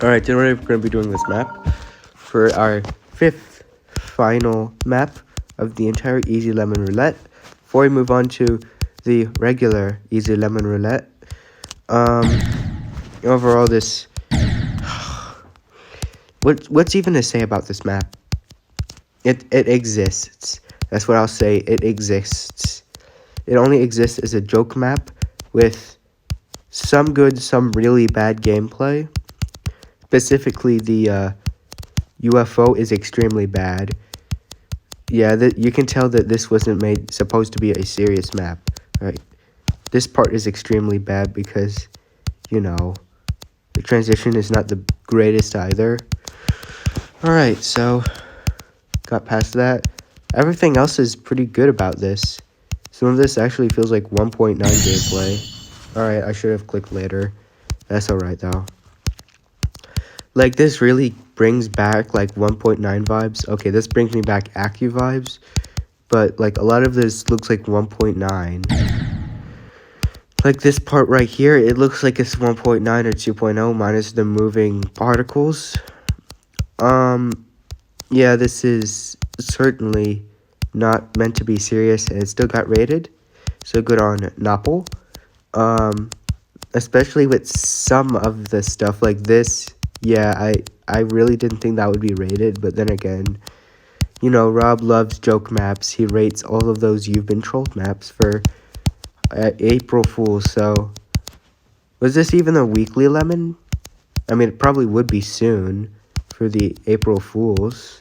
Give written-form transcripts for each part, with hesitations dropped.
Alright, today we're going to be doing this map for our fifth final map of the entire Easy Lemon Roulette. Before we move on to the regular Easy Lemon Roulette, overall this, what's even to say about this map? It exists. That's what I'll say, it exists. It only exists as a joke map with some good, some really bad gameplay. Specifically, the UFO is extremely bad. Yeah, you can tell that this wasn't supposed to be a serious map, right? This part is extremely bad because, you know, the transition is not the greatest either. Alright, so, got past that. Everything else is pretty good about this. Some of this actually feels like 1.9 gameplay. Alright, I should have clicked later. That's alright, though. Like, this really brings back, like, 1.9 vibes. Okay, this brings me back Accu vibes. But, like, a lot of this looks like 1.9. Like, this part right here, it looks like it's 1.9 or 2.0 minus the moving particles. Yeah, this is certainly not meant to be serious, and it still got rated. So good on knoeppel. Especially with some of the stuff like this. Yeah, I really didn't think that would be rated, but then again, you know, Rob loves joke maps. He rates all of those You've Been Trolled maps for April Fool's, so was this even a weekly lemon? I mean, it probably would be soon for the April Fool's,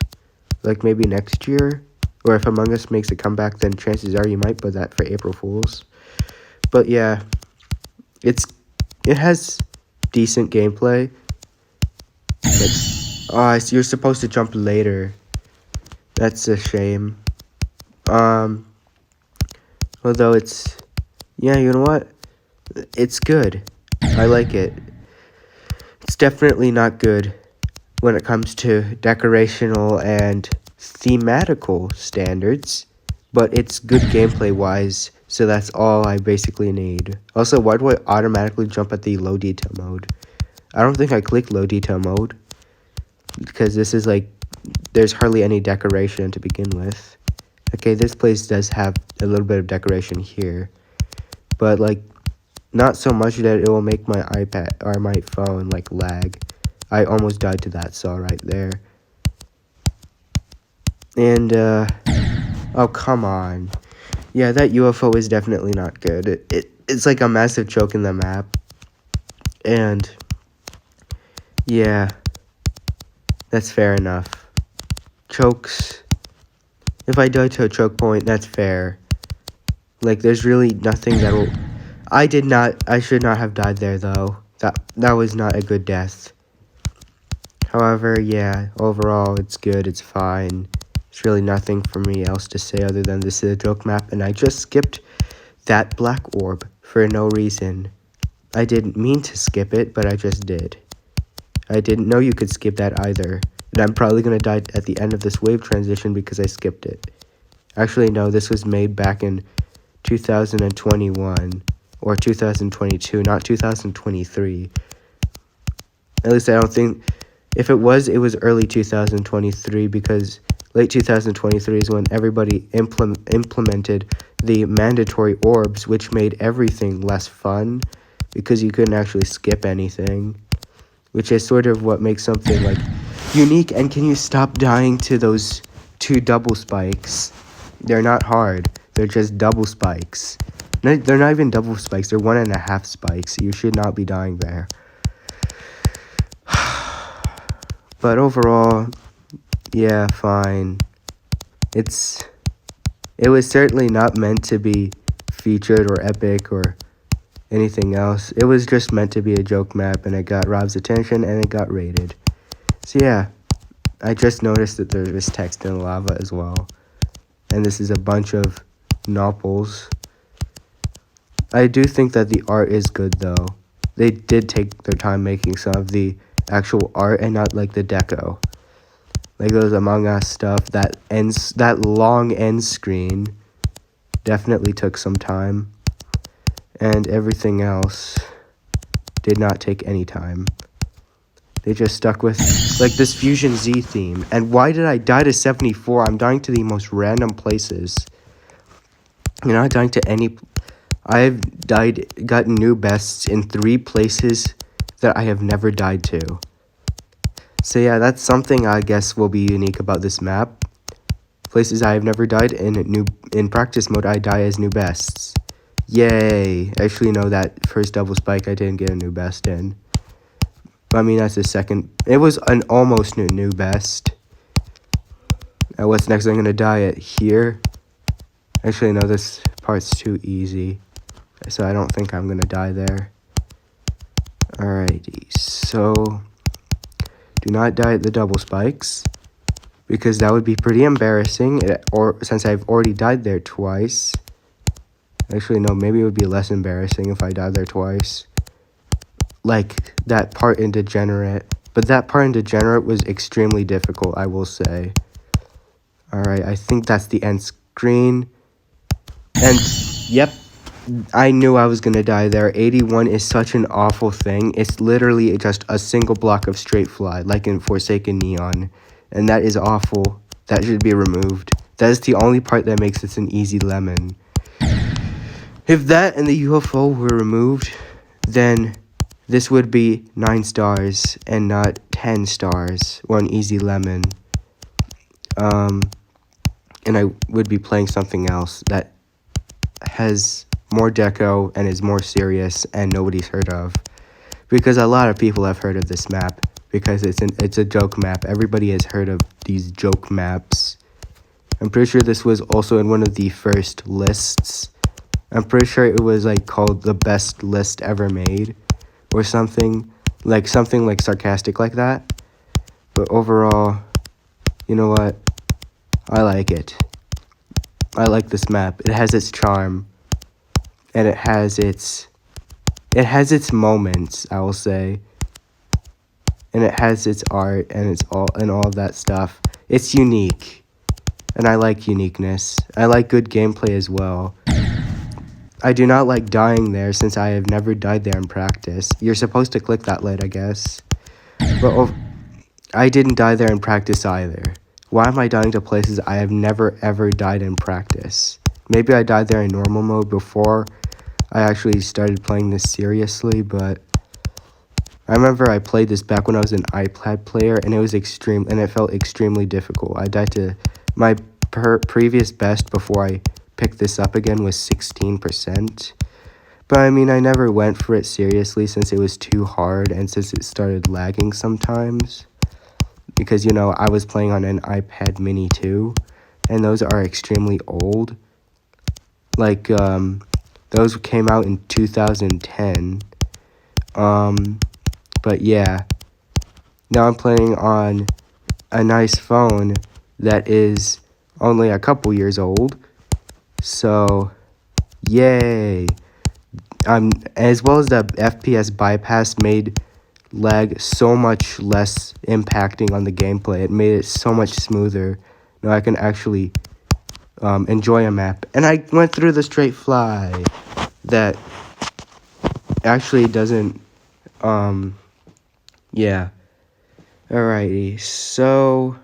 like maybe next year, or if Among Us makes a comeback, then chances are you might put that for April Fool's. But yeah, it has decent gameplay. But, you're supposed to jump later. That's a shame. Although it's, yeah, you know what? It's good. I like it. It's definitely not good when it comes to decorational and thematical standards, but it's good gameplay-wise, so that's all I basically need. Also, why do I automatically jump at the low detail mode? I don't think I clicked low detail mode, because this is like, there's hardly any decoration to begin with. Okay, this place does have a little bit of decoration here, but like, not so much that it will make my iPad or my phone like lag. I almost died to that saw right there. And, oh, come on. Yeah, that UFO is definitely not good. It's like a massive choke in the map. And, yeah, that's fair enough. Chokes. If I die to a choke point, that's fair. Like, there's really nothing that will... I should not have died there, though. That was not a good death. However, yeah, overall, it's good, it's fine. There's really nothing for me else to say other than this is a joke map, and I just skipped that black orb for no reason. I didn't mean to skip it, but I just did. I didn't know you could skip that either, and I'm probably going to die at the end of this wave transition because I skipped it. Actually, no, this was made back in 2021, or 2022, not 2023. At least I don't think... If it was early 2023 because late 2023 is when everybody implemented the mandatory orbs, which made everything less fun because you couldn't actually skip anything, which is sort of what makes something like unique. And can you stop dying to those 2 double spikes? They're not hard. They're just double spikes. No, they're not even double spikes. They're 1.5 spikes. You should not be dying there. But overall, yeah, fine. It was certainly not meant to be featured or epic or anything else. It was just meant to be a joke map, and it got Rob's attention, and it got rated. So yeah, I just noticed that there was text in lava as well. And this is a bunch of knoeppels. I do think that the art is good, though. They did take their time making some of the actual art and not like the deco. Like those Among Us stuff, that long end screen definitely took some time. And everything else did not take any time. They just stuck with, like, this Fusion Z theme. And why did I die to 74? I'm dying to the most random places. You're not dying to any... I've gotten new bests in 3 places that I have never died to. So yeah, that's something I guess will be unique about this map. Places I have never died in practice mode, I die as new bests. Yay! Actually, no, that first double spike I didn't get a new best in. But I mean, that's the second. It was an almost new best. Now what's next? I'm gonna die at here. Actually, no, this part's too easy. So I don't think I'm gonna die there. Alrighty, so do not die at the double spikes, because that would be pretty embarrassing, or since I've already died there twice. Actually, no, maybe it would be less embarrassing if I died there twice. Like, that part in Degenerate. But that part in Degenerate was extremely difficult, I will say. Alright, I think that's the end screen. And, yep, I knew I was gonna die there. 81 is such an awful thing. It's literally just a single block of straight fly, like in Forsaken Neon. And that is awful. That should be removed. That is the only part that makes this an easy lemon. If that and the UFO were removed, then this would be 9 stars and not 10 stars, or an easy lemon. And I would be playing something else that has more deco and is more serious and nobody's heard of. Because a lot of people have heard of this map, because it's a joke map. Everybody has heard of these joke maps. I'm pretty sure this was also in one of the first lists. I'm pretty sure it was like called the best list ever made, or something like sarcastic like that. But overall, you know what? I like it. I like this map. It has its charm, and it has its moments, I will say. And it has its art and all of that stuff. It's unique, and I like uniqueness. I like good gameplay as well. I do not like dying there, since I have never died there in practice. You're supposed to click that lid, I guess. But I didn't die there in practice either. Why am I dying to places I have never ever died in practice? Maybe I died there in normal mode before I actually started playing this seriously, but I remember I played this back when I was an iPad player, and it felt extremely difficult. I died to my previous best before I picked this up again was 16%. But I mean, I never went for it seriously since it was too hard and since it started lagging sometimes. Because, you know, I was playing on an iPad mini too, and those are extremely old. Like, those came out in 2010. But yeah, now I'm playing on a nice phone that is only a couple years old. So, yay. As well as the FPS bypass made lag so much less impacting on the gameplay. It made it so much smoother. Now I can actually enjoy a map. And I went through the straight fly that actually doesn't, yeah. Alrighty, so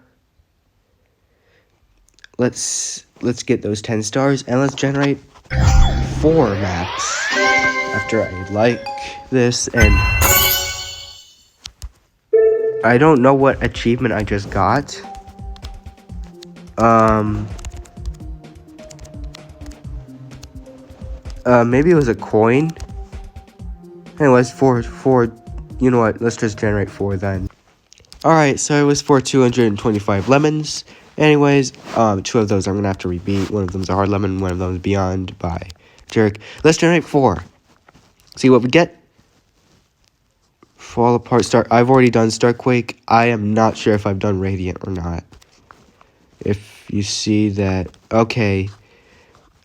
let's get those 10 stars and let's generate 4 maps after I like this. And I don't know what achievement I just got. Maybe it was a coin. Anyways, for you know what? Let's just generate 4 then. Alright, so it was for 225 lemons. Anyways, 2 of those I'm gonna have to rebeat. One of them's a hard lemon, one of them's Beyond by Jerk. Let's generate 4. See what we get. Fall Apart, Start. I've already done Starquake. I am not sure if I've done Radiant or not. If you see that, okay.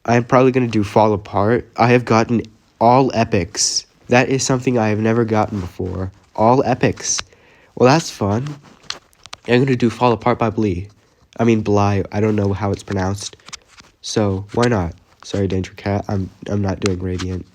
I'm probably gonna do Fall Apart. I have gotten all epics. That is something I have never gotten before. All epics. Well, that's fun. I'm gonna do Fall Apart by Bly. I don't know how it's pronounced. So why not? Sorry, Danger Cat. I'm not doing Radiant.